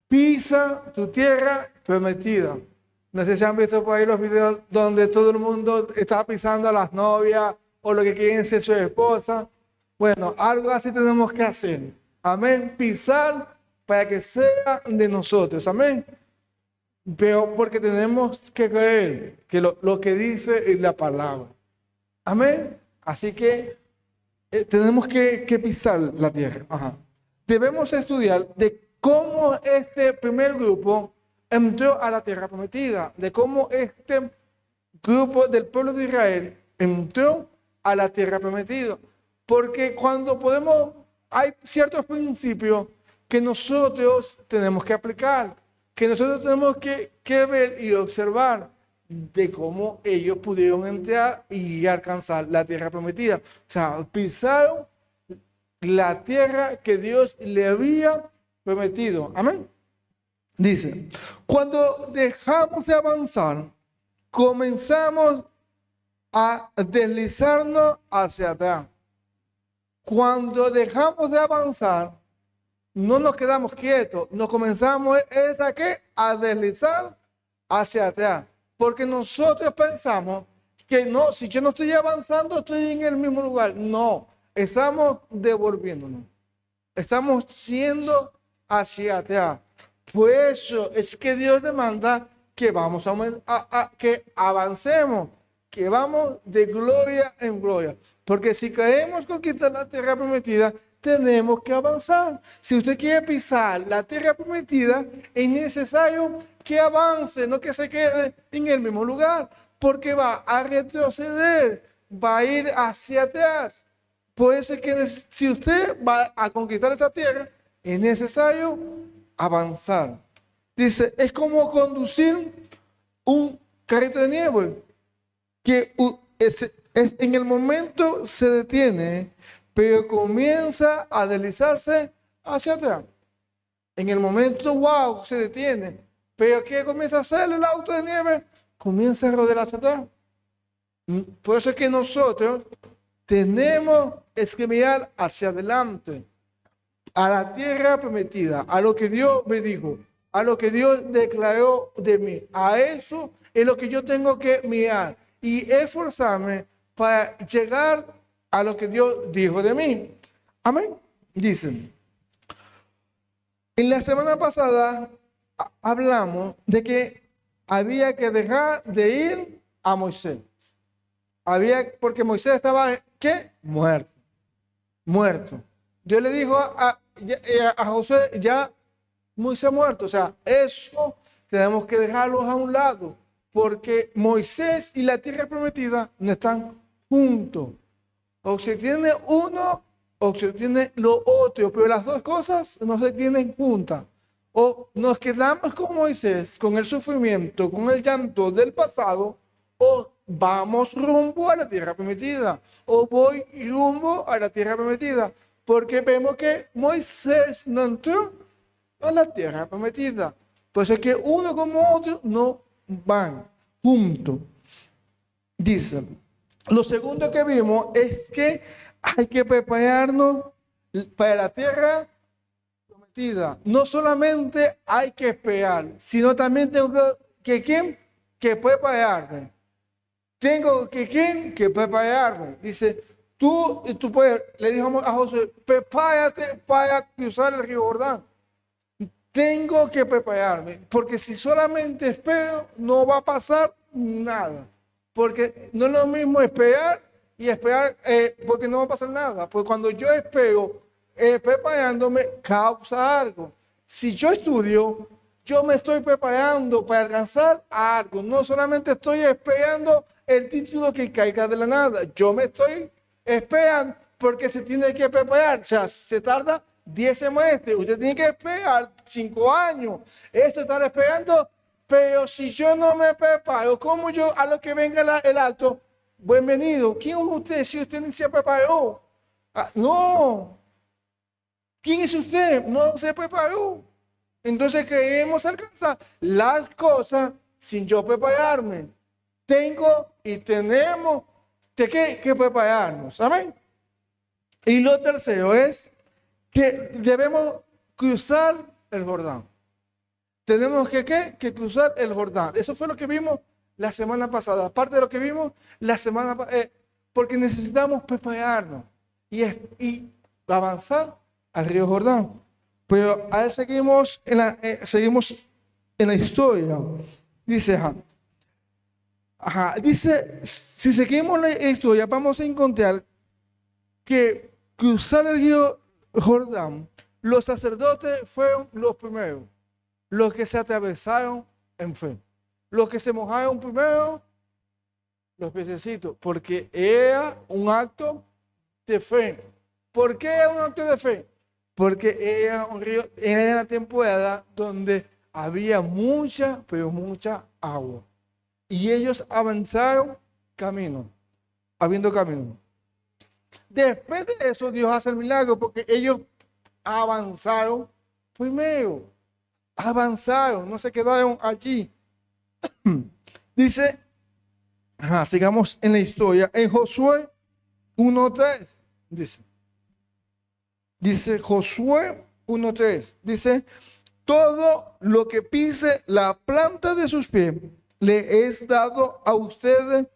pisa tu tierra prometida. No sé si han visto por ahí los videos donde todo el mundo está pisando a las novias o lo que quieren ser su esposa. Bueno, algo así tenemos que hacer. Amén. Pisar para que sea de nosotros. Amén. Pero porque tenemos que creer que lo que dice es la palabra. Amén. Así que tenemos que pisar la tierra. Ajá. Debemos estudiar de cómo este primer grupo entró a la tierra prometida, de cómo este grupo del pueblo de Israel entró a la tierra prometida. Porque cuando hay ciertos principios que nosotros tenemos que aplicar, que nosotros tenemos que ver y observar de cómo ellos pudieron entrar y alcanzar la tierra prometida. O sea, pisaron la tierra que Dios le había prometido. Amén. Dice, cuando dejamos de avanzar, comenzamos a deslizarnos hacia atrás. Cuando dejamos de avanzar, no nos quedamos quietos, nos comenzamos a deslizar hacia atrás. Porque nosotros pensamos que no, si yo no estoy avanzando, estoy en el mismo lugar. No, estamos devolviéndonos. Estamos yendo hacia atrás. Por eso es que Dios demanda que que avancemos, que vamos de gloria en gloria. Porque si queremos conquistar la tierra prometida, tenemos que avanzar. Si usted quiere pisar la tierra prometida, es necesario que avance, no que se quede en el mismo lugar, porque va a retroceder, va a ir hacia atrás. Por eso es que si usted va a conquistar esa tierra, es necesario avanzar. Dice, es como conducir un carrito de nieve, que en el momento se detiene, pero comienza a deslizarse hacia atrás. En el momento, wow, se detiene. Pero ¿qué comienza a hacer el auto de nieve? Comienza a rodar hacia atrás. Por eso es que nosotros tenemos que mirar hacia adelante, a la tierra prometida, a lo que Dios me dijo, a lo que Dios declaró de mí. A eso es lo que yo tengo que mirar y esforzarme para llegar a lo que Dios dijo de mí. Amén. Dicen, en la semana pasada hablamos de que había que dejar de ir a Moisés. Porque Moisés estaba, ¿qué? Muerto. Dios le dijo a José, ya Moisés muerto. O sea, eso tenemos que dejarlos a un lado, porque Moisés y la tierra prometida no están juntos. O se tiene uno o se tiene lo otro, pero las dos cosas no se tienen juntas. O nos quedamos con Moisés, con el sufrimiento, con el llanto del pasado, o vamos rumbo a la tierra prometida, o voy rumbo a la tierra prometida, porque vemos que Moisés no entró a la tierra prometida. Pues es que uno como otro no van juntos. Dice, lo segundo que vimos es que hay que prepararnos para la tierra prometida. No solamente hay que esperar, sino también tengo que prepararme. Tengo que prepararme. Dice, tú puedes, le dijo a José, prepárate para cruzar el río Jordán. Tengo que prepararme, porque si solamente espero, no va a pasar nada. Porque no es lo mismo esperar y esperar, porque no va a pasar nada. Porque cuando yo espero, preparándome, causa algo. Si yo estudio, yo me estoy preparando para alcanzar algo. No solamente estoy esperando el título que caiga de la nada. Yo me estoy esperando porque se tiene que preparar. O sea, se tarda 10 semestres. Usted tiene que esperar 5 años. Esto estar esperando. Pero si yo no me preparo, ¿cómo yo a lo que venga el alto? Bienvenido. ¿Quién es usted si usted ni se preparó? No. ¿Quién es usted? No se preparó. Entonces queremos alcanzar las cosas sin yo prepararme. Tengo y tenemos que prepararnos. Amén. Y lo tercero es que debemos cruzar el Jordán. tenemos que cruzar el Jordán. Eso fue lo que vimos la semana pasada. Aparte de lo que vimos la semana pasada, porque necesitamos prepararnos y avanzar al río Jordán. Pero ahí seguimos en la historia. Dice, dice, si seguimos la historia, vamos a encontrar que cruzar el río Jordán, los sacerdotes fueron los primeros, los que se atravesaron en fe. Los que se mojaron primero, los piececitos, porque era un acto de fe. ¿Por qué era un acto de fe? Porque era un río, era la temporada donde había mucha, pero mucha agua. Y ellos avanzaron camino, habiendo camino. Después de eso, Dios hace el milagro porque ellos avanzaron primero. Avanzaron, no se quedaron allí. Dice, sigamos en la historia. En Josué 1:3, dice Josué 1:3, dice, todo lo que pise la planta de sus pies, le es dado a ustedes,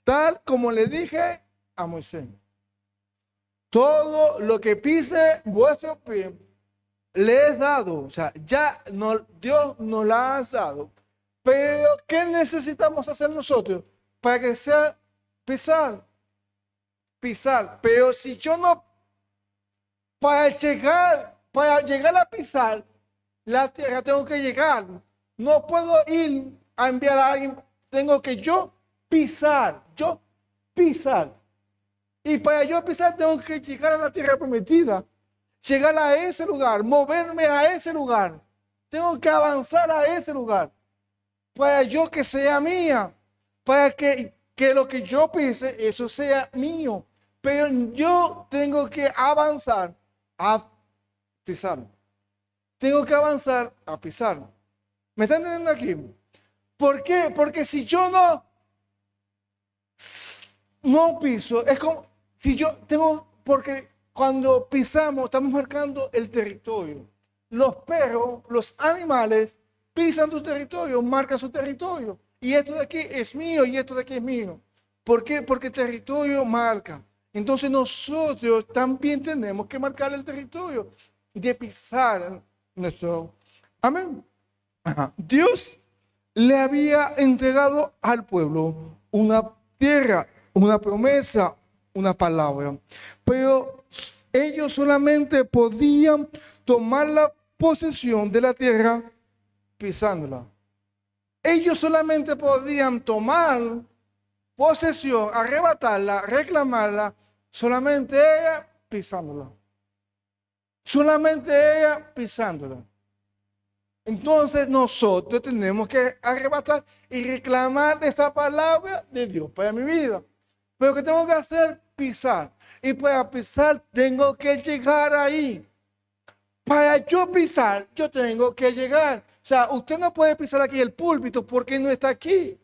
tal como le dije a Moisés. Todo lo que pise vuestro pie, le es dado. O sea, ya no, Dios nos la ha dado. Pero, ¿qué necesitamos hacer nosotros para que sea pisar? Pisar. Pero si yo no, para llegar a pisar la tierra, tengo que llegar. No puedo ir a enviar a alguien, tengo que yo pisar. Y para yo pisar, tengo que llegar a la tierra prometida. Llegar a ese lugar, moverme a ese lugar. Tengo que avanzar a ese lugar. Para yo que sea mía, para que lo que yo pise, eso sea mío. Pero yo tengo que avanzar a pisar. Tengo que avanzar a pisar. ¿Me están entendiendo aquí? ¿Por qué? Porque si yo no piso, es como si yo tengo, porque cuando pisamos estamos marcando el territorio. Los perros, los animales, pisan tu territorio, marcan su territorio. Y esto de aquí es mío y esto de aquí es mío. ¿Por qué? Porque el territorio marca. Entonces nosotros también tenemos que marcar el territorio de pisar nuestro... Amén. Dios le había entregado al pueblo una tierra, una promesa, una palabra. Pero ellos solamente podían tomar la posesión de la tierra pisándola. Ellos solamente podían tomar posesión, arrebatarla, reclamarla, solamente ella pisándola. Solamente ella pisándola. Entonces nosotros tenemos que arrebatar y reclamar esa palabra de Dios para mi vida. Pero ¿qué tengo que hacer? Pisar. Y para pisar tengo que llegar ahí. Para yo pisar, yo tengo que llegar. O sea, usted no puede pisar aquí el púlpito porque no está aquí.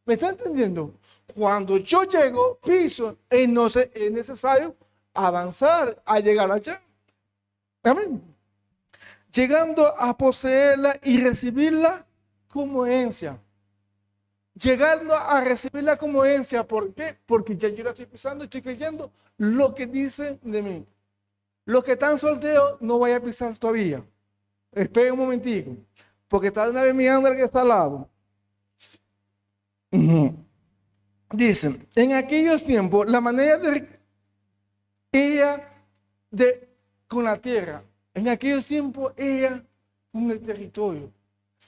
¿Me está entendiendo? Cuando yo llego, piso, entonces es necesario avanzar a llegar allá. Amén. Llegando a poseerla y recibirla como herencia. Llegando a recibirla como herencia. ¿Por qué? Porque ya yo la estoy pisando y estoy creyendo lo que dice de mí. Los que están solteros no vayan a pisar todavía. Esperen un momentico. Porque está una vez mirando al que está al lado. Dicen, en aquellos tiempos, la manera de ella con la tierra, en aquellos tiempos, ella con el territorio,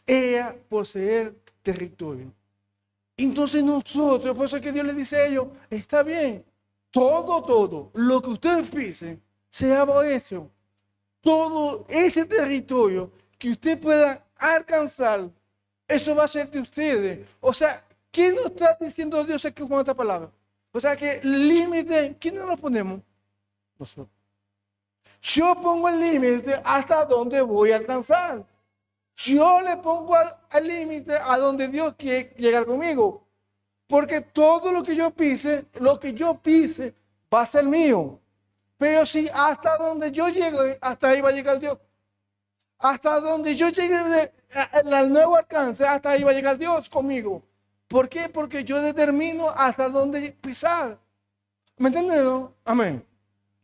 ella poseer territorio. Entonces nosotros, por eso es que Dios le dice a ellos, está bien, todo, lo que ustedes pisen, sea eso. Todo ese territorio que usted pueda alcanzar, eso va a ser de ustedes. O sea, ¿quién nos está diciendo Dios aquí con esta palabra? O sea, que el límite, ¿quién nos lo ponemos? Nosotros. Yo pongo el límite hasta donde voy a alcanzar. Yo le pongo al límite a donde Dios quiere llegar conmigo. Porque todo lo que yo pise va a ser mío. Pero si hasta donde yo llegue, hasta ahí va a llegar Dios. hasta donde yo llegue al nuevo alcance, hasta ahí va a llegar Dios conmigo. ¿Por qué? Porque yo determino hasta dónde pisar. ¿Me entienden? ¿No? Amén.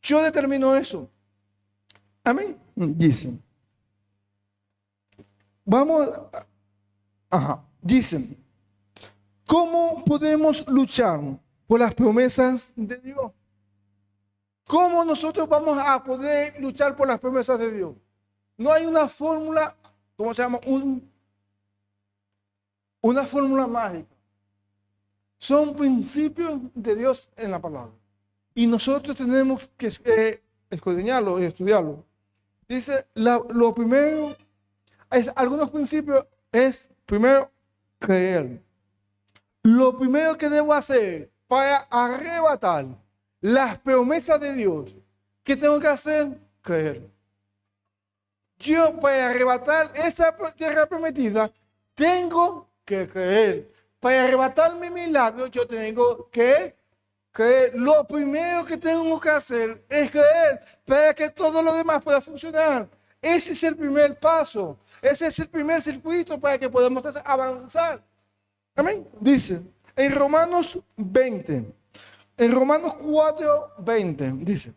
Yo determino eso. Amén. Dicen. Vamos. Dicen. ¿Cómo podemos luchar por las promesas de Dios? ¿Cómo nosotros vamos a poder luchar por las promesas de Dios? No hay una fórmula, ¿cómo se llama? Una fórmula mágica. Son principios de Dios en la palabra. Y nosotros tenemos que escudriñarlo y estudiarlo. Dice, lo primero, algunos principios es, primero, creer. Lo primero que debo hacer para arrebatar las promesas de Dios, ¿qué tengo que hacer? Creer. Yo para arrebatar esa tierra prometida, tengo que creer. Para arrebatar mi milagro, yo tengo que creer. Lo primero que tengo que hacer es creer para que todo lo demás pueda funcionar. Ese es el primer paso. Ese es el primer circuito para que podamos avanzar. Amén. Dice en Romanos 20, en Romanos 4:20, dice.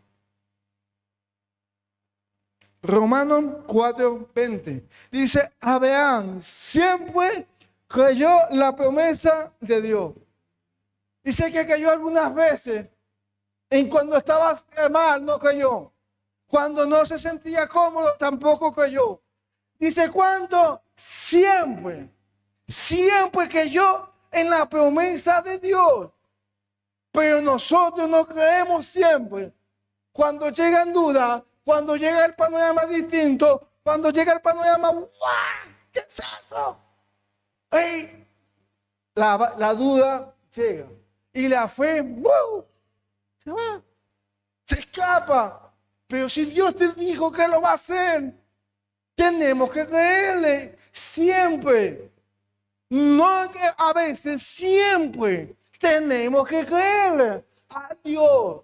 Romanos 4:20 dice, Abraham siempre creyó la promesa de Dios. Dice que cayó algunas veces, en cuando estaba mal no creyó, cuando no se sentía cómodo tampoco creyó. Dice, ¿cuánto? Siempre creyó en la promesa de Dios. Pero nosotros no creemos siempre. Cuando llegan dudas, cuando llega el panorama distinto, cuando llega el panorama, ¡guau! ¿Qué es eso? ¡Ey! La duda llega. Y la fe, ¡wow! Se va. Se escapa. Pero si Dios te dijo que lo va a hacer, tenemos que creerle siempre. No que a veces, siempre tenemos que creerle a Dios.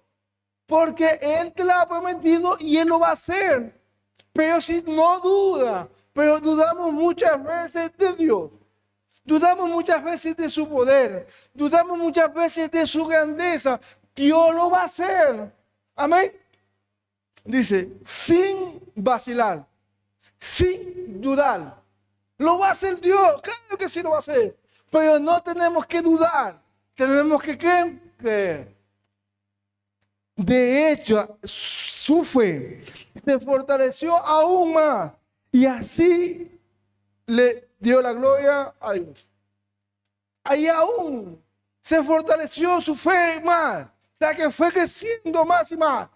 Porque Él te lo ha prometido y Él lo va a hacer. Pero si no duda, pero dudamos muchas veces de Dios. Dudamos muchas veces de su poder. Dudamos muchas veces de su grandeza. Dios lo va a hacer. Amén. Dice, sin vacilar, sin dudar. Lo va a hacer Dios. Claro que sí lo va a hacer. Pero no tenemos que dudar. Tenemos que creer. De hecho, su fe se fortaleció aún más y así le dio la gloria a Dios. Ahí aún se fortaleció su fe más, o sea que fue creciendo más y más.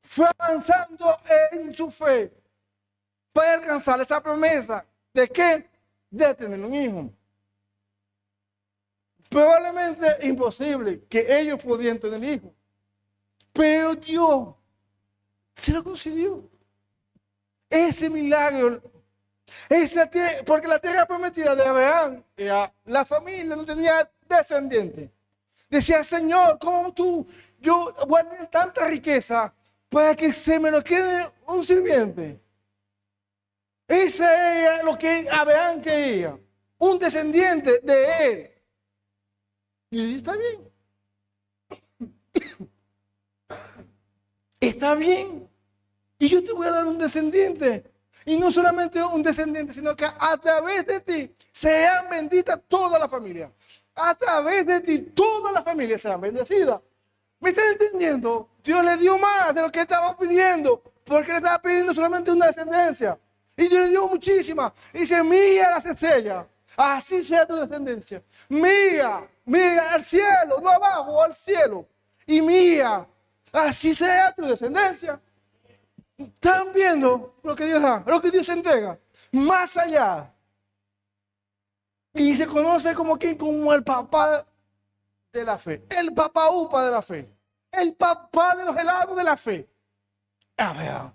Fue avanzando en su fe para alcanzar esa promesa. ¿De qué? De tener un hijo. Probablemente imposible que ellos pudieran tener hijos. Pero Dios se lo concedió. Ese milagro, porque la tierra prometida de Abraham, la familia no tenía descendientes. Decía, Señor, ¿cómo yo voy a tener tanta riqueza para que se me lo quede un sirviente? Ese era lo que Abraham quería, un descendiente de él. Y está bien. Está bien. Y yo te voy a dar un descendiente. Y no solamente un descendiente, sino que a través de ti sean benditas toda la familia. A través de ti toda la familia sean bendecidas. ¿Me están entendiendo? Dios le dio más de lo que estaba pidiendo. Porque le estaba pidiendo solamente una descendencia. Y Dios le dio muchísima. Y dice, mira las estrellas. Así sea tu descendencia. Mira al cielo, no abajo, al cielo. Y mira. Así sea tu descendencia. ¿Están viendo lo que Dios da? Lo que Dios entrega. Más allá. Y se conoce como quien, como el papá de la fe. El papá upa de la fe. El papá de los helados de la fe. A ver,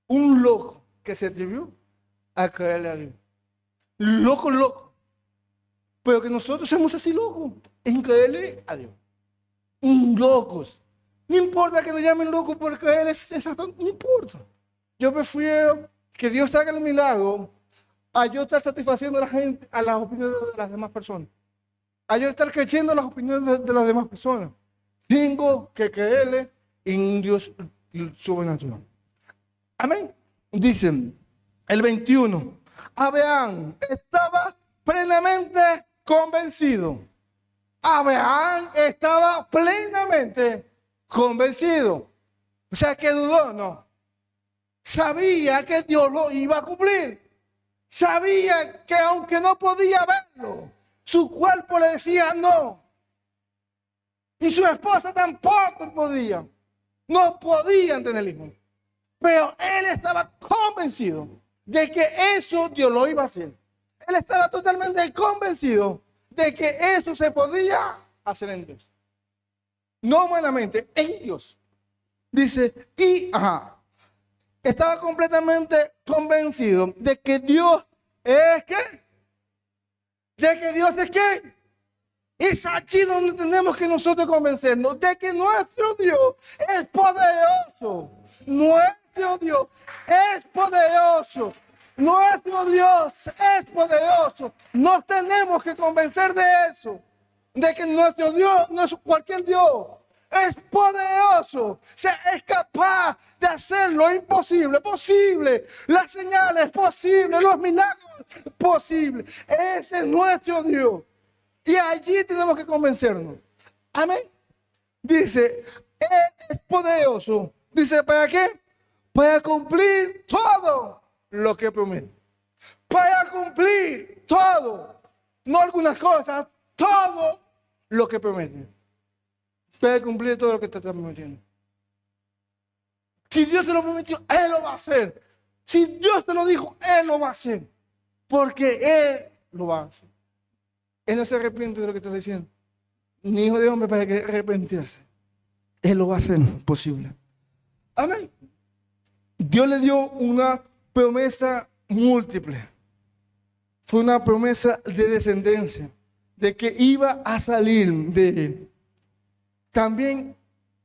un loco que se atrevió a creerle a Dios. Loco. Pero que nosotros somos así locos en creerle a Dios. Locos. No importa que nos llamen locos por creer, no importa. Yo prefiero que Dios haga el milagro a yo estar satisfaciendo a la gente, a las opiniones de las demás personas. A yo estar creyendo las opiniones de las demás personas. Tengo que creerle en un Dios sobrenatural. Amén. Dicen el 21. Abraham estaba plenamente convencido. Abraham estaba plenamente convencido. O sea, que dudó, no. Sabía que Dios lo iba a cumplir. Sabía que aunque no podía verlo, su cuerpo le decía no. Y su esposa tampoco podía. No podían tener hijos. Pero él estaba convencido de que eso Dios lo iba a hacer. Él estaba totalmente convencido de que eso se podía hacer en Dios. No humanamente, en Dios. Dice, estaba completamente convencido de que Dios es ¿qué? De que Dios es ¿qué? Es allí donde tenemos que nosotros convencernos de que nuestro Dios es poderoso. Nuestro Dios es poderoso. Nuestro Dios es poderoso. Nos tenemos que convencer de eso. De que nuestro Dios no es cualquier Dios. Es poderoso. Es capaz de hacer lo imposible posible. Las señales posibles. Los milagros posibles. Ese es nuestro Dios. Y allí tenemos que convencernos. Amén. Dice, Él es poderoso. Dice, ¿para qué? Para cumplir todo lo que promete. Para cumplir todo. No algunas cosas, todo lo que promete. Para cumplir todo lo que te está prometiendo. Si Dios te lo prometió, Él lo va a hacer. Si Dios te lo dijo, Él lo va a hacer. Porque Él lo va a hacer. Él no se arrepiente de lo que está diciendo. Ni hijo de hombre para que arrepentirse. Él lo va a hacer posible. Amén. Dios le dio una promesa múltiple. Fue una promesa de descendencia. De que iba a salir de él. También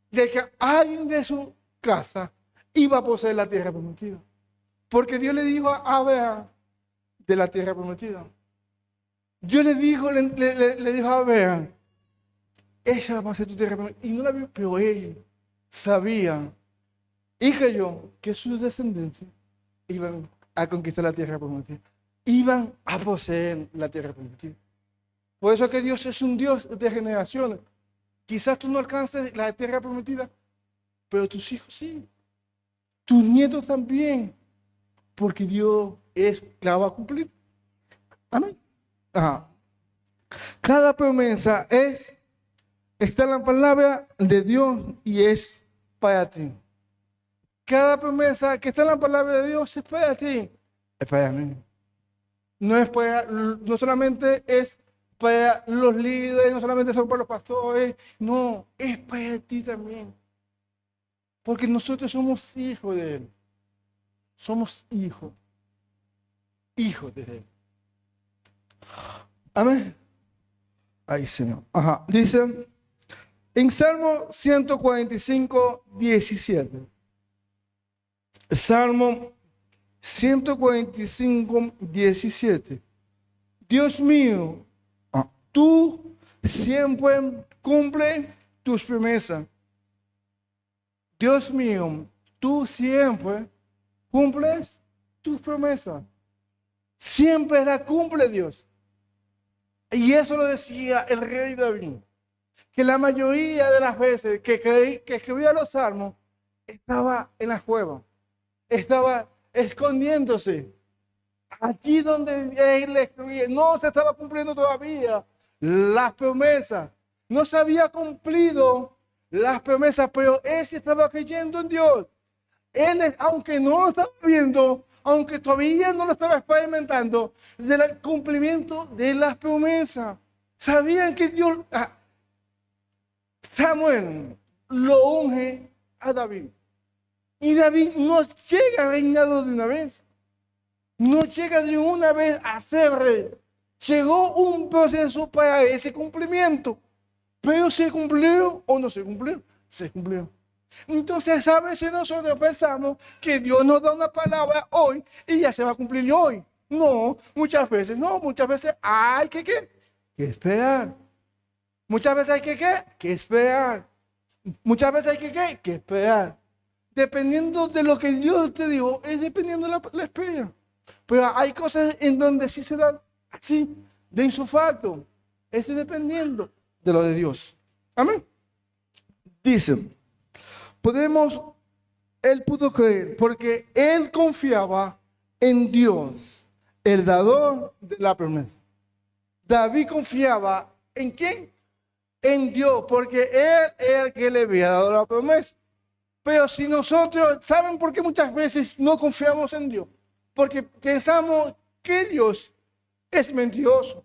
de que alguien de su casa iba a poseer la tierra prometida. Porque Dios le dijo a Abraham de la tierra prometida. Dios le dijo a Abraham, esa va a ser tu tierra prometida. Y no la vio, pero él sabía y creyó que sus descendencias iban a conquistar la tierra prometida. Iban a poseer la tierra prometida. Por eso que Dios es un Dios de generaciones. Quizás tú no alcances la tierra prometida, pero tus hijos sí. Tus nietos también. Porque Dios la va a cumplir. Amén. Cada promesa está en la palabra de Dios y es para ti. Cada promesa que está en la palabra de Dios es para ti, es para mí. No solamente es para los líderes, no solamente son para los pastores, no, es para ti también. Porque nosotros somos hijos de Él. Somos hijos de Él. Amén. Ay, Señor. Dice en Salmo 145, 17. Salmo 145, 17. Dios mío, tú siempre cumples tus promesas. Dios mío, tú siempre cumples tus promesas. Siempre la cumple Dios. Y eso lo decía el rey David. Que la mayoría de las veces que escribía los salmos estaba en la cueva. Estaba escondiéndose. Allí donde él escribía, no se estaba cumpliendo todavía las promesas. No se había cumplido las promesas, pero él sí estaba creyendo en Dios. Él, aunque no lo estaba viendo, aunque todavía no lo estaba experimentando, del cumplimiento de las promesas. Sabían que Dios, Samuel lo unge a David. Y David no llega reinado de una vez. No llega de una vez a ser rey. Llegó un proceso para ese cumplimiento. Pero ¿se cumplió o no se cumplió? Se cumplió. Entonces a veces nosotros pensamos que Dios nos da una palabra hoy y ya se va a cumplir hoy. No, muchas veces hay que esperar. Muchas veces hay que esperar. Muchas veces hay que esperar. Dependiendo de lo que Dios te dijo, es dependiendo de la espera. Pero hay cosas en donde sí se dan así, de insufacto. Estoy dependiendo de lo de Dios. Amén. Dice, él pudo creer porque él confiaba en Dios, el dador de la promesa. David confiaba ¿en quién? En Dios, porque él era el que le había dado la promesa. Pero si nosotros, ¿saben por qué muchas veces no confiamos en Dios? Porque pensamos que Dios es mentiroso.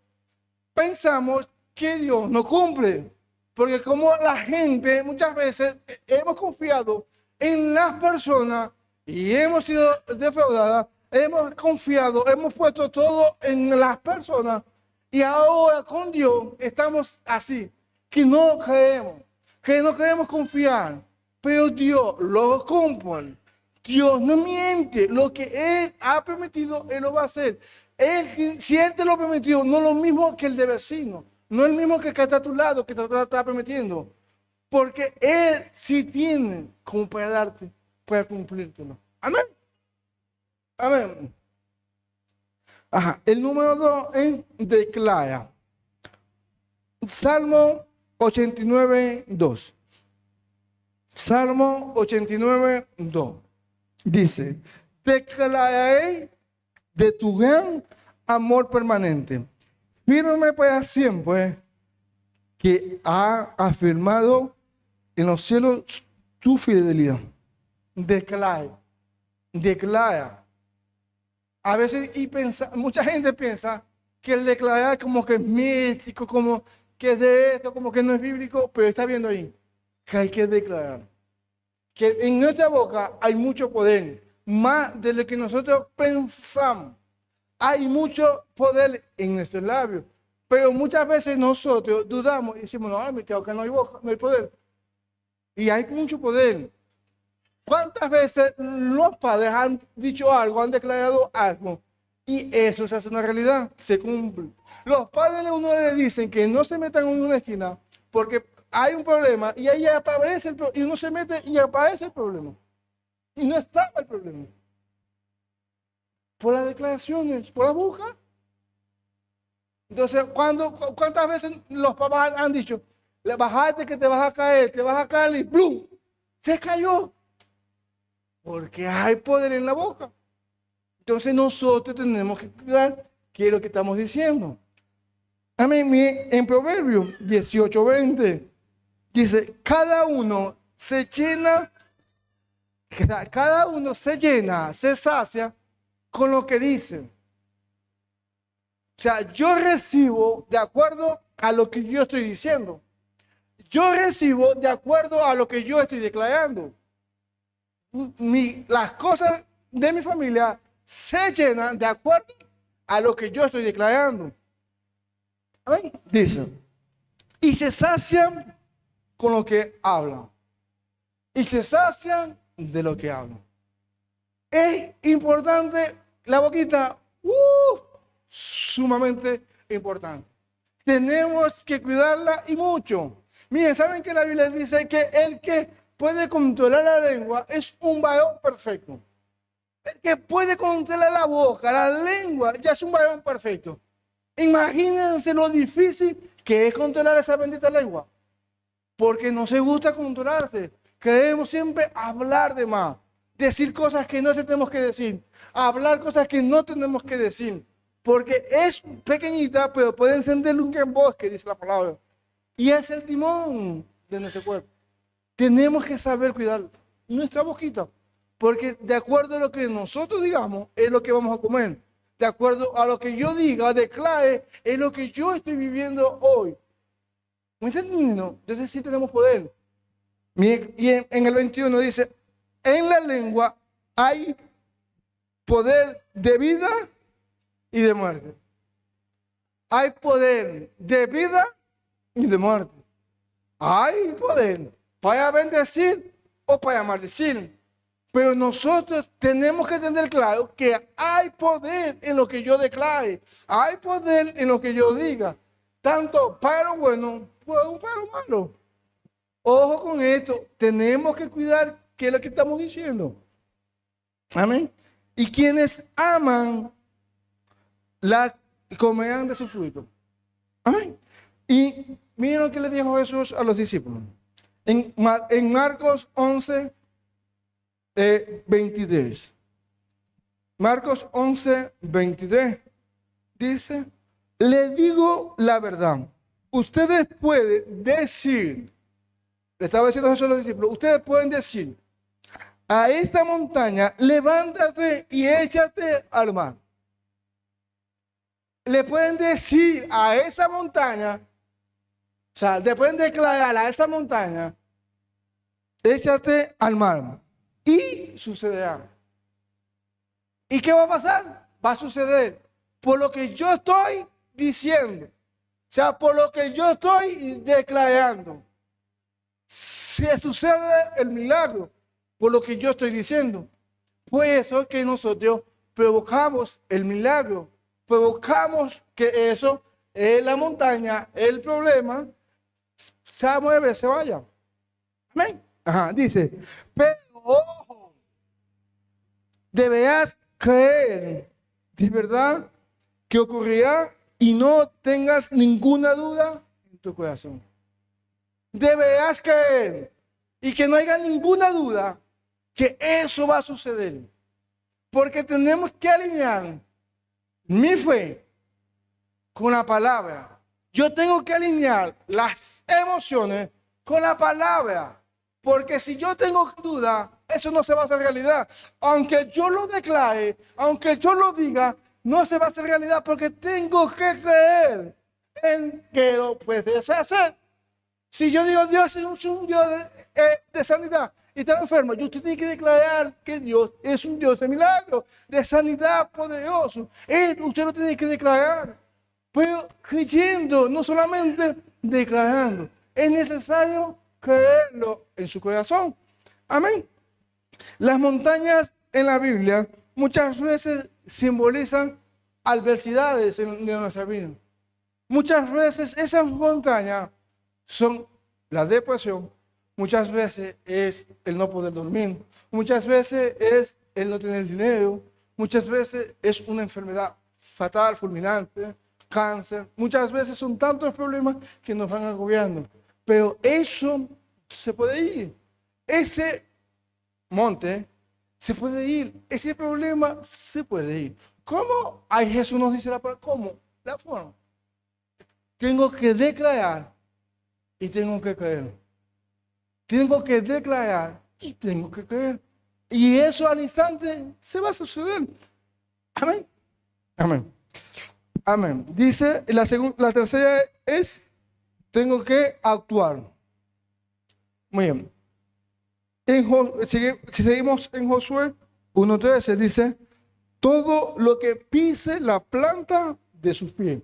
Pensamos que Dios no cumple. Porque como la gente muchas veces hemos confiado en las personas y hemos sido defraudadas, hemos confiado, hemos puesto todo en las personas y ahora con Dios estamos así, que no queremos confiar. Pero Dios lo cumple. Dios no miente. Lo que Él ha prometido, Él lo va a hacer. Si Él te lo prometió, no es lo mismo que el de vecino. No es el mismo que el que está a tu lado, que te lo está prometiendo. Porque Él sí tiene como para darte, para cumplírtelo. Amén. Amén. Ajá. El número 2 es declara. Salmo 89, 2. Salmo 89, 2. Dice, declararé de tu gran amor permanente, firme para siempre, que ha afirmado en los cielos tu fidelidad. Declara. A veces mucha gente piensa que el declarar como que es místico, como que es de esto, como que no es bíblico, pero está viendo ahí que hay que declarar. Que en nuestra boca hay mucho poder, más de lo que nosotros pensamos. Hay mucho poder en nuestros labios, pero muchas veces nosotros dudamos y decimos, no, me creo que no hay boca, no hay poder. Y hay mucho poder. ¿Cuántas veces los padres han dicho algo, han declarado algo, y eso se hace una realidad, se cumple? Los padres a uno le dicen que no se metan en una esquina porque hay un problema y ahí aparece el problema, y uno se mete y aparece el problema. Y no estaba el problema. Por las declaraciones, por la boca. Entonces, ¿cuántas veces los papás han dicho, bajate que te vas a caer y ¡plum! Se cayó. Porque hay poder en la boca. Entonces nosotros tenemos que cuidar qué es lo que estamos diciendo. Amén. En Proverbios 18:20 dice, cada uno se llena, se sacia con lo que dice. O sea, yo recibo de acuerdo a lo que yo estoy diciendo. Yo recibo de acuerdo a lo que yo estoy declarando. Las cosas de mi familia se llenan de acuerdo a lo que yo estoy declarando. ¿Amén? Dice, y se sacian con lo que hablan. Y se sacian de lo que hablan. Es importante la boquita, sumamente importante. Tenemos que cuidarla y mucho. Miren, ¿saben que la Biblia dice que el que puede controlar la lengua es un varón perfecto? El que puede controlar la boca, la lengua, ya es un varón perfecto. Imagínense lo difícil que es controlar esa bendita lengua. Porque no se gusta controlarse. Queremos siempre hablar de más. Decir cosas que no tenemos que decir. Hablar cosas que no tenemos que decir. Porque es pequeñita, pero puede encender un gran bosque, dice la palabra. Y es el timón de nuestro cuerpo. Tenemos que saber cuidar nuestra boquita. Porque de acuerdo a lo que nosotros digamos, es lo que vamos a comer. De acuerdo a lo que yo diga, declare, es lo que yo estoy viviendo hoy. ¿Me entienden? Entonces sí tenemos poder. Y en el 21 dice, en la lengua hay poder de vida y de muerte. Hay poder de vida y de muerte. Hay poder para bendecir o para maldecir. Pero nosotros tenemos que tener claro que hay poder en lo que yo declare, hay poder en lo que yo diga, tanto para lo bueno como para lo malo. Ojo con esto, tenemos que cuidar qué es lo que estamos diciendo. Amén. Y quienes aman, comerán de su fruto. Amén. Y miren lo que le dijo Jesús a los discípulos. En Marcos 11, 23. Marcos 11, 23. Dice, les digo la verdad. Ustedes pueden decir, le estaba diciendo Jesús a los discípulos, ustedes pueden decir a esta montaña, levántate y échate al mar. Le pueden decir a esa montaña, o sea, le pueden declarar a esa montaña, échate al mar. Y sucederá. ¿Y qué va a pasar? Va a suceder por lo que yo estoy diciendo. O sea, por lo que yo estoy declarando. Se sucede el milagro por lo que yo estoy diciendo. Por eso que nosotros provocamos el milagro. Provocamos que eso, la montaña, el problema, se mueve, se vaya. Amén. Ajá, dice, pero ojo, deberás creer de verdad que ocurrirá y no tengas ninguna duda en tu corazón. Deberás creer y que no haya ninguna duda que eso va a suceder. Porque tenemos que alinear mi fe con la palabra. Yo tengo que alinear las emociones con la palabra. Porque si yo tengo duda, eso no se va a hacer realidad. Aunque yo lo declare, aunque yo lo diga, no se va a hacer realidad porque tengo que creer en que lo puede hacer. Si yo digo Dios es un Dios de sanidad y está enfermo, yo tiene que declarar que Dios es un Dios de milagro, de sanidad poderoso. Usted lo tiene que declarar, pero creyendo, no solamente declarando. Es necesario creerlo en su corazón. Amén. Las montañas en la Biblia muchas veces simbolizan adversidades en nuestra vida. Muchas veces esas montañas son la depresión, muchas veces es el no poder dormir, muchas veces es el no tener dinero, muchas veces es una enfermedad fatal, fulminante, cáncer, muchas veces son tantos problemas que nos van agobiando. Pero eso se puede ir. Ese monte se puede ir. Ese problema se puede ir. ¿Cómo? Ahí Jesús nos dice la palabra. ¿Cómo? La forma. Tengo que declarar y tengo que creer. Tengo que declarar y tengo que creer. Y eso al instante se va a suceder. Amén. Amén. Amén. Dice, la tercera es, tengo que actuar. Muy bien. Seguimos en Josué 1:13. Dice, todo lo que pise la planta de sus pies,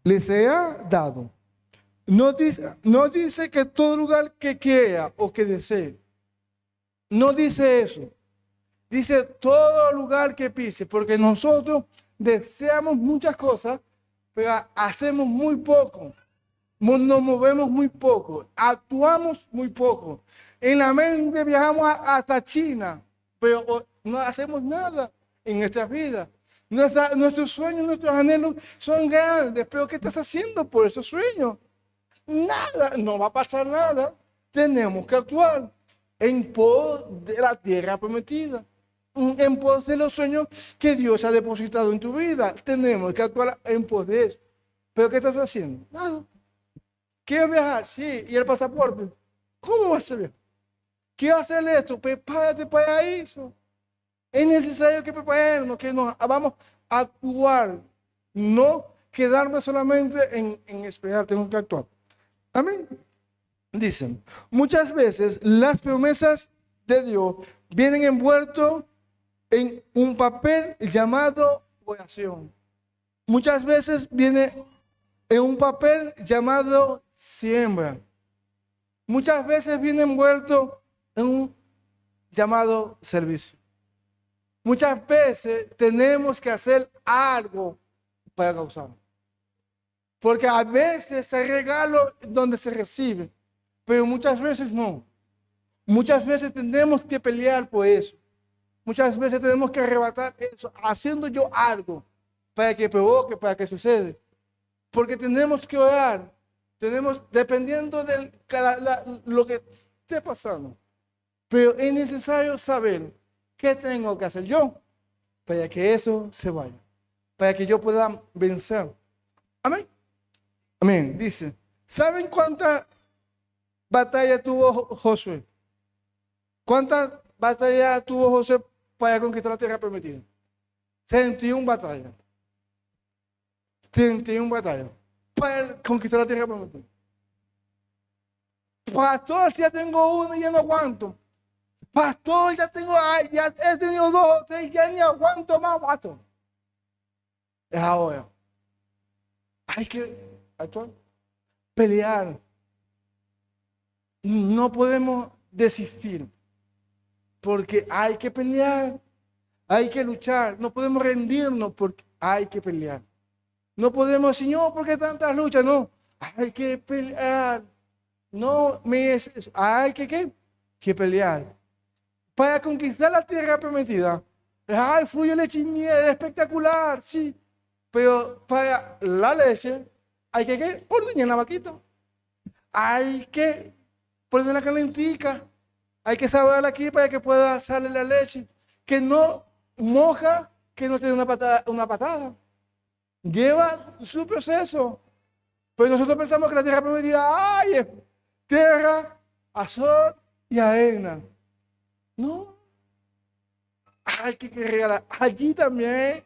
le será dado. No dice que todo lugar que quiera o que desee. No dice eso. Dice todo lugar que pise, porque nosotros deseamos muchas cosas, pero hacemos muy poco. Nos movemos muy poco, actuamos muy poco. En la mente viajamos hasta China, pero no hacemos nada en nuestra vida. Nuestros sueños, nuestros anhelos son grandes, pero ¿qué estás haciendo por esos sueños? Nada, no va a pasar nada. Tenemos que actuar en pos de la tierra prometida, en pos de los sueños que Dios ha depositado en tu vida. Tenemos que actuar en pos de eso. ¿Pero qué estás haciendo? Nada. ¿Quiero viajar? Sí. ¿Y el pasaporte? ¿Cómo vas a viajar? Quiero hacer esto. Prepárate para eso. Es necesario que prepararnos, que nos vamos a actuar. No quedarme solamente en esperar. Tengo que actuar. Amén. Dicen, muchas veces las promesas de Dios vienen envueltos en un papel llamado oración. Muchas veces viene en un papel llamado siembra. muchas veces viene envuelto en un llamado servicio. Muchas veces tenemos que hacer algo para causarlo. Porque a veces hay regalo donde se recibe, pero muchas veces no. Muchas veces tenemos que pelear por eso. Muchas veces tenemos que arrebatar eso, haciendo yo algo para que provoque, para que suceda. Porque tenemos que orar. Dependiendo de lo que esté pasando. Pero es necesario saber qué tengo que hacer yo para que eso se vaya. Para que yo pueda vencer. Amén. Amén. Dice, ¿saben cuántas batallas tuvo Josué? ¿Cuántas batallas tuvo Josué para conquistar la tierra prometida? 31 batallas. 31 batallas para conquistar la tierra prometida. Pastor, si ya tengo uno y ya no aguanto. Pastor, ya he tenido 2 o 3, ya ni aguanto más, vato. Es ahora. Hay que actuar, pelear. No podemos desistir. Porque hay que pelear. Hay que luchar. No podemos rendirnos porque hay que pelear. No podemos, Señor, ¿por qué tantas luchas? No. Hay que pelear. No hay que pelear. Para conquistar la tierra prometida. Ay, fluye leche y miel, espectacular, sí. Pero para la leche hay que ordeñar la vaquita. Hay que ponerla calentica. Hay que saberla aquí para que pueda salir la leche. Que no moja, que no tiene una patada. Lleva su proceso. Pues nosotros pensamos que la tierra prometida, ay, es tierra, azor y arena. No. Hay que regalar. Allí también.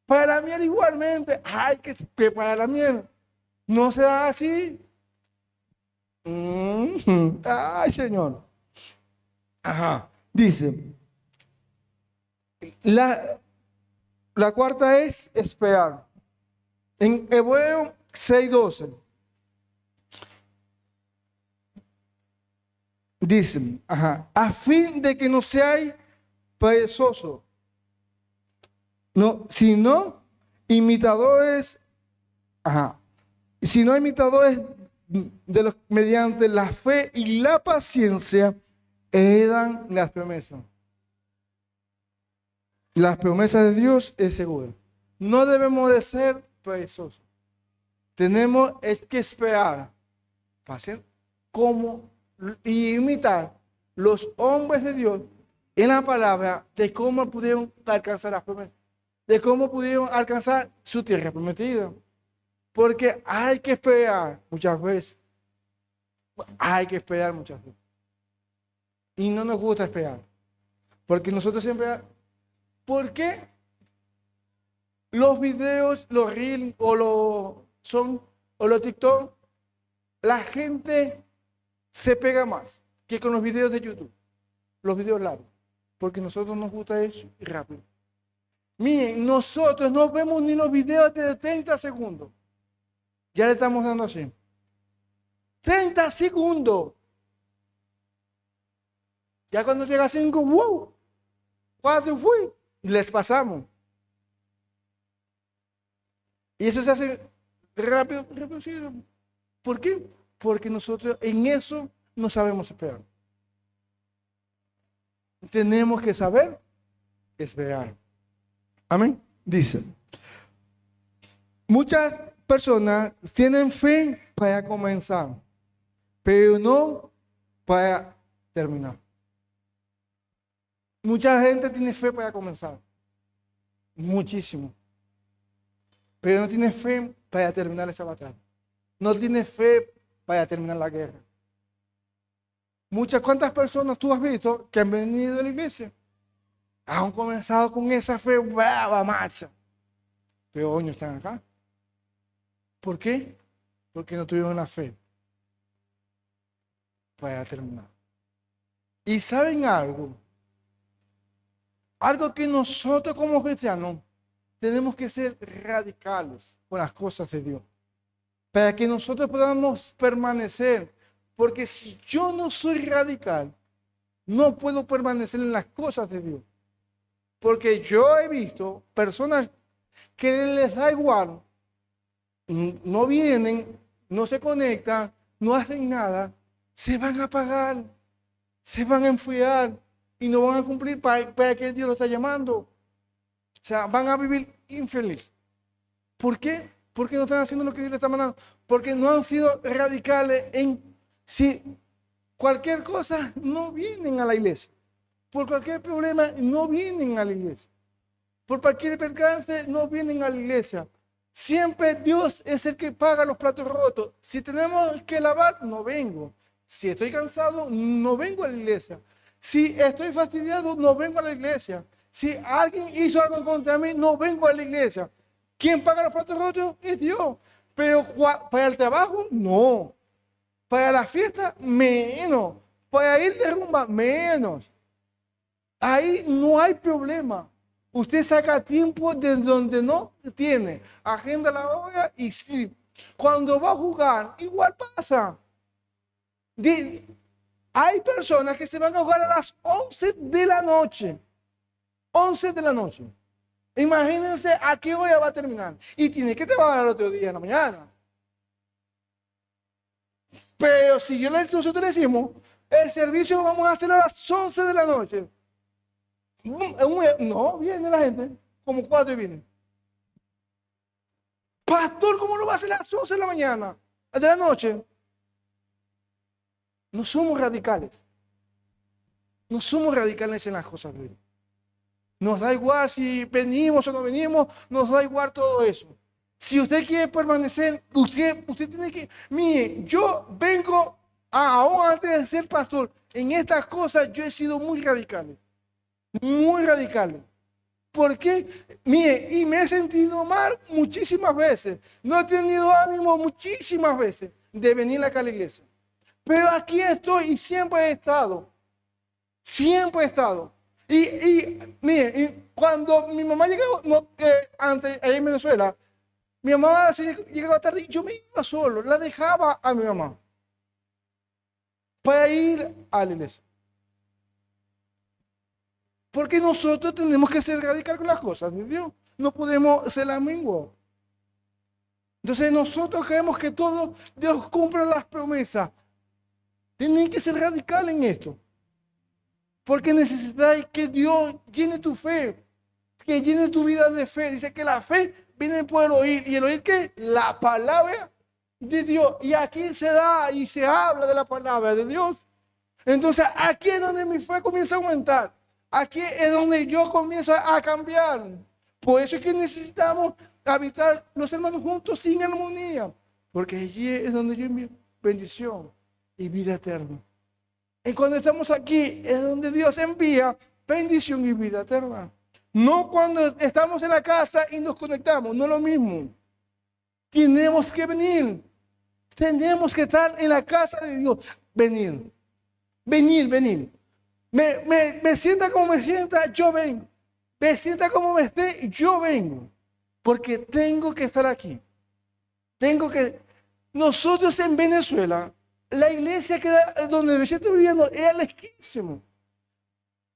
Para la miel igualmente. Hay que preparar la miel. No se da así. Ay, Señor. Ajá. Dice. La cuarta es esperar. En Hebreo 6:12. Dice, a fin de que no seáis perezosos, no, sino imitadores, sino imitadores de los mediante la fe y la paciencia heredan las promesas. Las promesas de Dios es segura. No debemos de ser perezosos. Tenemos que esperar, paciente, y imitar los hombres de Dios en la palabra de cómo pudieron alcanzar las promesas, de cómo pudieron alcanzar su tierra prometida. Porque hay que esperar muchas veces. Hay que esperar muchas veces. Y no nos gusta esperar. Porque nosotros siempre... ¿Por qué los videos, los reels o los TikTok, la gente se pega más que con los videos de YouTube? Los videos largos. Porque a nosotros nos gusta eso y rápido. Miren, nosotros no vemos ni los videos de 30 segundos. Ya le estamos dando así. 30 segundos. Ya cuando llega a 5, wow. 4 fui. Les pasamos. Y eso se hace rápido, rápido. ¿Por qué? Porque nosotros en eso no sabemos esperar. Tenemos que saber esperar. Amén. Dice, muchas personas tienen fe para comenzar, pero no para terminar. Mucha gente tiene fe para comenzar. Muchísimo. Pero no tiene fe para terminar esa batalla. No tiene fe para terminar la guerra. ¿Cuántas personas tú has visto que han venido a la iglesia? Han comenzado con esa fe, brava marcha. Pero hoy no están acá. ¿Por qué? Porque no tuvieron la fe para terminar. ¿Y saben algo? Algo que nosotros como cristianos tenemos que ser radicales con las cosas de Dios. Para que nosotros podamos permanecer. Porque si yo no soy radical, no puedo permanecer en las cosas de Dios. Porque yo he visto personas que les da igual, no vienen, no se conectan, no hacen nada, se van a apagar, se van a enfriar y no van a cumplir para que Dios los está llamando. O sea, van a vivir infelices. ¿Por qué? Porque no están haciendo lo que Dios les está mandando. Porque no han sido radicales en si cualquier cosa no vienen a la iglesia. Por cualquier problema no vienen a la iglesia. Por cualquier percance no vienen a la iglesia. Siempre Dios es el que paga los platos rotos. Si tenemos que lavar, no vengo. Si estoy cansado, no vengo a la iglesia. Si estoy fastidiado, no vengo a la iglesia. Si alguien hizo algo contra mí, no vengo a la iglesia. ¿Quién paga los platos rotos? Es Dios. Pero para el trabajo, no. Para la fiesta, menos. Para ir de rumba, menos. Ahí no hay problema. Usted saca tiempo de donde no tiene. Agenda la hora y sí. Cuando va a jugar, igual pasa. Hay personas que se van a jugar a las 11 de la noche. 11 de la noche. Imagínense a qué hora va a terminar. Y tiene que trabajar el otro día en la mañana. Pero si nosotros le decimos, el servicio lo vamos a hacer a las 11 de la noche. No, viene la gente, como 4 y viene. Pastor, ¿cómo lo va a hacer a las 11 de la mañana? De la noche. No somos radicales. No somos radicales en las cosas de Dios. Nos da igual si venimos o no venimos, nos da igual todo eso. Si usted quiere permanecer, usted tiene que... Mire, yo vengo, aún antes de ser pastor, en estas cosas yo he sido muy radical. Muy radical. ¿Por qué? Mire, y me he sentido mal muchísimas veces. No he tenido ánimo muchísimas veces de venir acá a la iglesia. Pero aquí estoy y siempre he estado. Siempre he estado. Y mire, cuando mi mamá llegaba, antes, ahí en Venezuela, mi mamá llegaba tarde y yo me iba solo, la dejaba a mi mamá para ir a la iglesia. Porque nosotros tenemos que ser radicales con las cosas de Dios. No podemos ser la mengua. Entonces nosotros creemos que todo Dios cumple las promesas. Tienen que ser radicales en esto. Porque necesitáis que Dios llene tu fe. Que llene tu vida de fe. Dice que la fe viene por el oír. ¿Y el oír qué? La palabra de Dios. Y aquí se da y se habla de la palabra de Dios. Entonces aquí es donde mi fe comienza a aumentar. Aquí es donde yo comienzo a cambiar. Por eso es que necesitamos habitar los hermanos juntos sin armonía. Porque allí es donde yo envío bendición y vida eterna. Y cuando estamos aquí es donde Dios envía bendición y vida eterna. No cuando estamos en la casa y nos conectamos, no es lo mismo. Tenemos que venir. Tenemos que estar en la casa de Dios. Venir. Me sienta como me sienta, yo vengo. Me sienta como me esté, yo vengo. Porque tengo que estar aquí. Nosotros en Venezuela, la iglesia donde yo estoy viviendo era lejísimo.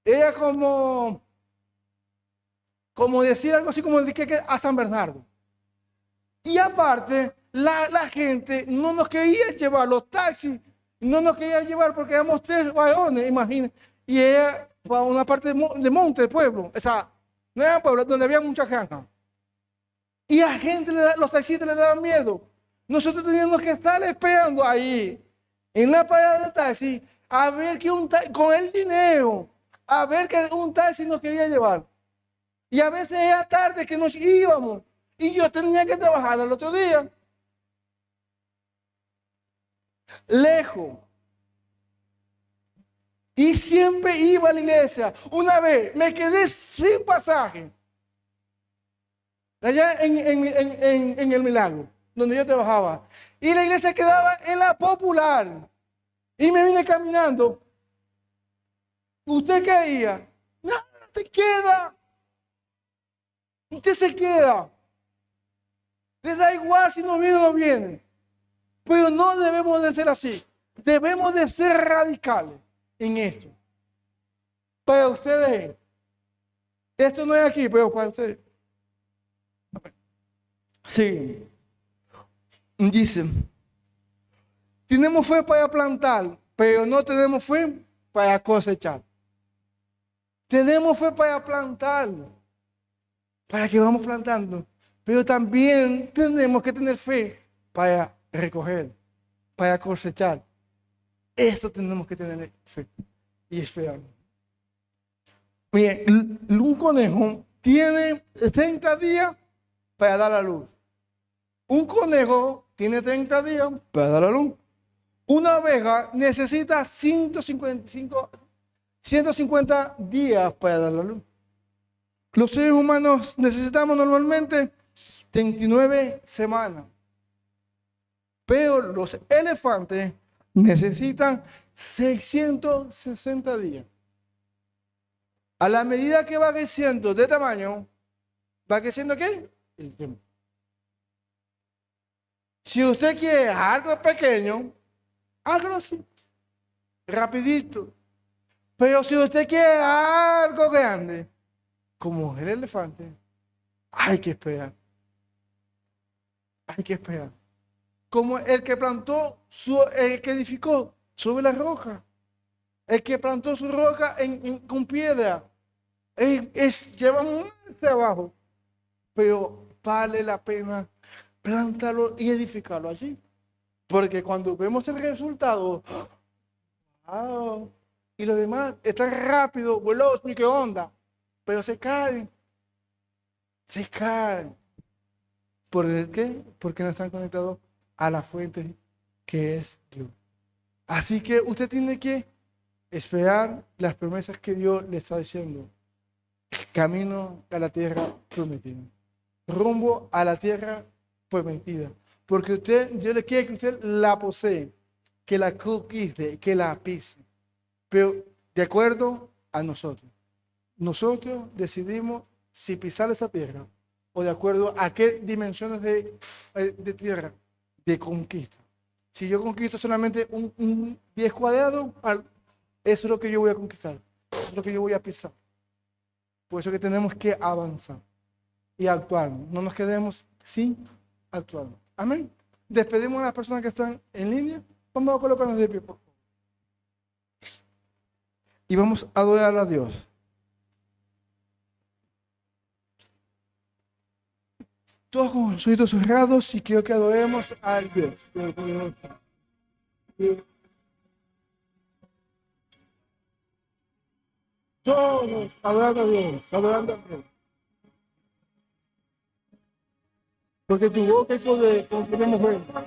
Era como decir algo así como que a San Bernardo. Y aparte, la gente no nos quería llevar, los taxis no nos querían llevar porque éramos 3 varones, imagínense. Y era para una parte de monte, de pueblo. O sea, no era pueblo, donde había mucha granja. Y la gente, los taxistas le daban miedo. Nosotros teníamos que estar esperando ahí, en la parada de taxi, a ver que con el dinero, a ver que un taxi nos quería llevar. Y a veces era tarde que nos íbamos. Y yo tenía que trabajar al otro día. Lejos. Y siempre iba a la iglesia. Una vez me quedé sin pasaje. Allá en el Milagro, donde yo trabajaba. Y la iglesia quedaba en la Popular. Y me vine caminando. ¿Usted caía? No, se queda. Usted se queda. Le da igual si no viene o no viene. Pero no debemos de ser así. debemos de ser radicales en esto. Para ustedes, esto no es aquí, pero para ustedes. Sí. Dice, tenemos fe para plantar, pero no tenemos fe para cosechar. Tenemos fe para plantar, para que vamos plantando, pero también tenemos que tener fe para recoger, para cosechar. Esto tenemos que tener fe y esperar. Miren, un conejo tiene 30 días para dar a luz. Un conejo tiene 30 días para dar a luz. Una oveja necesita 150 días para dar a luz. Los seres humanos necesitamos normalmente 39 semanas. Pero los elefantes necesitan 660 días. A la medida que va creciendo de tamaño, ¿va creciendo qué? El tiempo. Si usted quiere algo pequeño, hágalo así, rapidito. Pero si usted quiere algo grande, como el elefante, hay que esperar. Hay que esperar. Como el que plantó, el que edificó sobre la roca. El que plantó su roca con piedra. Lleva mucho trabajo, pero vale la pena plantarlo y edificarlo allí. Porque cuando vemos el resultado, ¡wow! Y los demás están rápido, veloz, microondas, pero se caen. Se caen. ¿Por qué? Porque no están conectados a la fuente que es Dios. Así que usted tiene que esperar las promesas que Dios le está diciendo. Camino a la tierra prometida. Rumbo a la tierra prometida. Porque Dios le quiere que usted la posee, que la conquiste, que la pise. Pero de acuerdo a nosotros. Nosotros decidimos si pisar esa tierra o de acuerdo a qué dimensiones de tierra de conquista. Si yo conquisto solamente un 10 cuadrados, eso es lo que yo voy a conquistar. Eso es lo que yo voy a pisar. Por eso que tenemos que avanzar y actuar. No nos quedemos sin actuar. Amén. Despedimos a las personas que están en línea. Vamos a colocarnos de pie, por favor. Y vamos a adorar a Dios. Todos con los oídos cerrados y quiero que adoremos a Dios. Todos adorando a Dios, adorando a Dios. Porque tu boca es poder, como podemos ver.